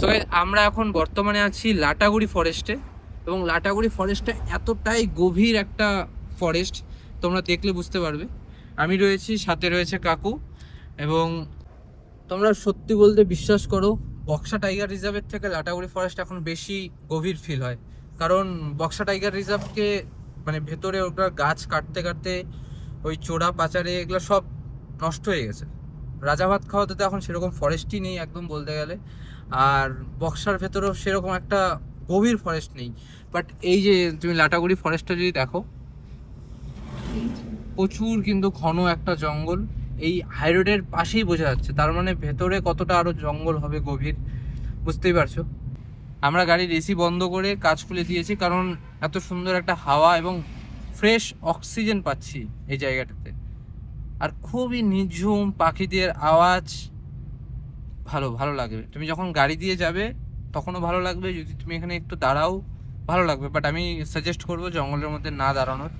So আমরা এখন বর্তমানে আছি লাটাগুড়ি ফরেস্টে, এবং লাটাগুড়ি ফরেস্টটা এতটাই গভীর একটা ফরেস্ট, তোমরা দেখলে বুঝতে পারবে। আমি রয়েছি, সাথে রয়েছে কাকু। এবং তোমরা সত্যি বলতে বিশ্বাস করো, বক্সা টাইগার রিজার্ভের থেকে লাটাগুড়ি ফরেস্ট এখন বেশি গভীর ফিল হয়। কারণ বক্সা টাইগার রিজার্ভকে মানে ভেতরে ওটা গাছ কাটতে কাটতে ওই চোরা পাচারে এগুলো সব নষ্ট হয়ে গেছে। রাজা ভাত খাওয়াতে তো এখন সেরকম ফরেস্টই নেই একদম বলতে গেলে। আর বক্সার ভেতরেও সেরকম একটা গভীর ফরেস্ট নেই। বাট এই যে তুমি লাটাগুড়ি ফরেস্টটা যদি দেখো, প্রচুর কিন্তু ঘন একটা জঙ্গল। এই হাই রোডের পাশেই বোঝা যাচ্ছে, তার মানে ভেতরে কতটা আরো জঙ্গল হবে গভীর, বুঝতেই পারছো। আমরা গাড়ির এসি বন্ধ করে কাজ খুলে দিয়েছি, কারণ এত সুন্দর একটা হাওয়া এবং ফ্রেশ অক্সিজেন পাচ্ছি এই জায়গাটাতে। আর খুবই নিঝুম, পাখিদের আওয়াজ, ভালো ভালো লাগবে। তুমি যখন গাড়ি দিয়ে যাবে তখনও ভালো লাগবে, যদি তুমি এখানে একটু দাঁড়াও ভালো লাগবে। বাট আমি সাজেস্ট করবো জঙ্গলের মধ্যে না দাঁড়ানোর।